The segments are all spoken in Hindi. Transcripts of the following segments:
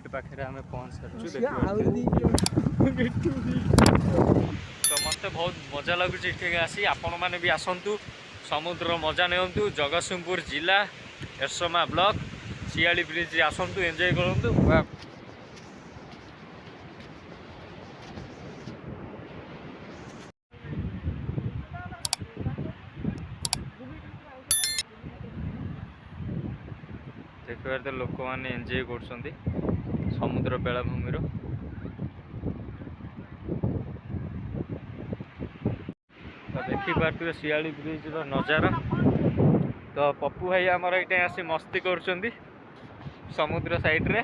गेट पाखे आम पहुँच सारी तो मत बहुत मजा लगुच आसी आपण मैंने भी आसतु समुद्र मजा नियंतु जगतसिंहपुर जिला एरसमा ब्लॉक शियाली ब्रिज आसतु एंजॉय करूँ। देखिए तो लोक मैंने एंजॉय कर समुद्र बेलाभूमि तो देखिपे शियाली ब्रिज नजारा। तो पप्पू भाई आमर ये आसी मस्ती कर समुद्र साइड रे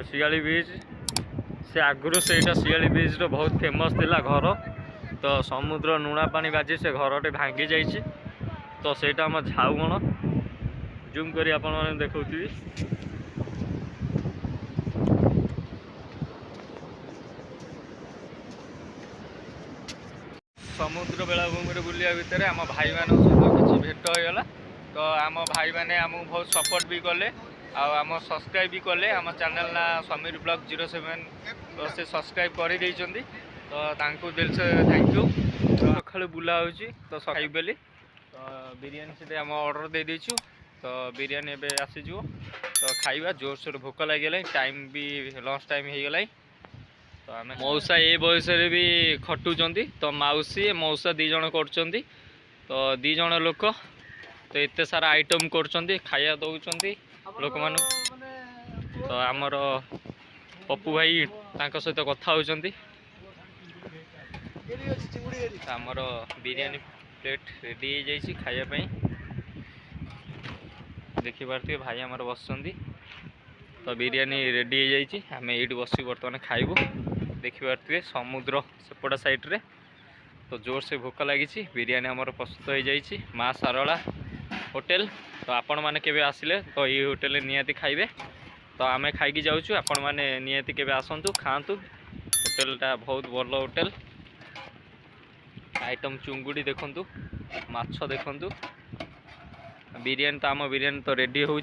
शियाली ब्रिज से आगुरी से शियाली ब्रिज रो बहुत फेमस थिला घर। तो समुद्र लुणा पानी बाजी से घर भांगी जाइए तो सेटा आम झाउगण जूम कर देखी समुद्र बेलाभूमि बुलिया भितर आम भाई मान सहित किसी भेट होगा। तो आम भाई मैंने आमको बहुत सपोर्ट भी कले आम सब्सक्राइब भी कले आम चैनल ना समीर ब्लॉग 07 तो से सब्सक्राइब कर तो दिल से थैंक यू। तो सका बुला हो तो खाई बेली तो बिरियानी से आम ऑर्डर दे देचु तो बिरियानी एवं आसीज तो खाइबा जोर सोर भोक लगे टाइम भी लंच टाइम हो गला। तो आम मौसा ये बयस भी खटुंट तो मौसी मौसा दी जन कर तो दी जन लोक तो एत सारा आइटम कर खाया दौरान लोक मान। तो आमर पप्पू भाई तांको सहित कथा होचंती आमर बिरियानी प्लेट रेडी हो जाइए खायापी देखिपे भाई आमर बस तो बिरियानी रेडी हो जाइए आम ये बस बर्तमान खाइबू देखिपे समुद्र सेपट साइड रे तो जोर से भोक लगी बिरियानी आमर प्रस्तुत हो जाइए माँ सारला होटेल। तो आपण मैंने केवे आसिले तो ये होटेल निहाती खाइबे तो आम खाई जाऊँ आपण मैंने निहाती केवे आसतु खातु होटेलटा बहुत भल होटेल। आइटम चुंगुड़ी देखु माछ देखु बिरियानी तो आम बिरियानी तो रेडी हो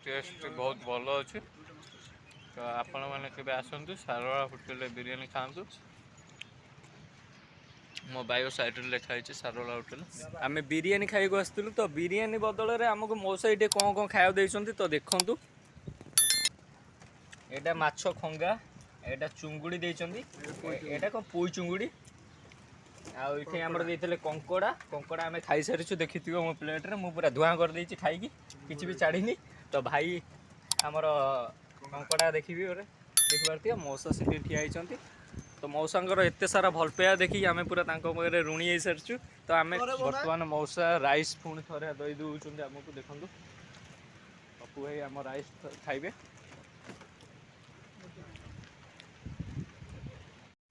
टेस्ट बहुत भल अच्छे। तो आपण मैंने केवे आसतु सारला होटेल बिरियानी खातु मो बायो साइड लिखाई सारोला होटेल आम बिरियानी खाई आसलु तो बिरियानी बदल में आमको मौसा ये कौन कौन खाया देते तो देखु एटा माछ खंगा एटा चुंगुड़ी देइचंदी एटा को पुई चुंगुड़ी आउ आमर देते कंकड़ा कंकड़ा आम खाई सारी देखी मो प्लेट रे मु पूरा धुआं कर देछि खाई किसी भी छाड़ीनी। तो भाई आमर कंकड़ा देखी देखिपारे मौसा से ठिया होती तो मौसांगर एत सारा भल पाया देखिए आम पूरा ऋणी हो सारी। तो आम बर्तमान मौसा राइस पुणी थे दे दूसरी आमको देखु पप्पू भाई आम राइस खाइबे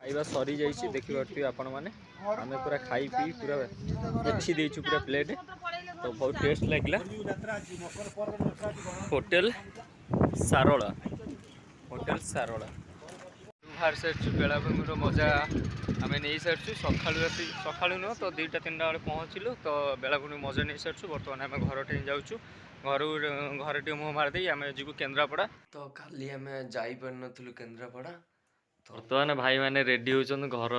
खाइबा सरी जाइए देखिए आपण मैंने आम पूरा खाई पी पूरा पोछी देचु पूरा प्लेट तो बहुत टेस्ट लगे। होटेल सारोला होटेल सारोला बाहर सारी बेलाभूमि मजा आम नहीं सारी सका नुह तो 2-3 बेले पहुँचलु तो बेलाभूमि मजा नहीं सारी बर्तमान आम घर टे जाऊँ घर टे मुँह मारदे आम जीव केन्द्रापड़ा। तो काली आम जापरू केन्द्रापड़ा तो बर्तमान भाई मैंने रेडी होचन घर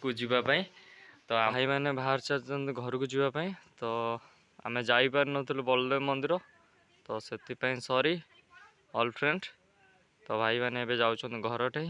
को जीवाई तो भाई मैंने बाहर चलते घर को जीवाई तो आम जापार नु बलदेव मंदिर तो से सॉरी ऑल फ्रेंड। तो भाई मैंने जाऊँ घर टे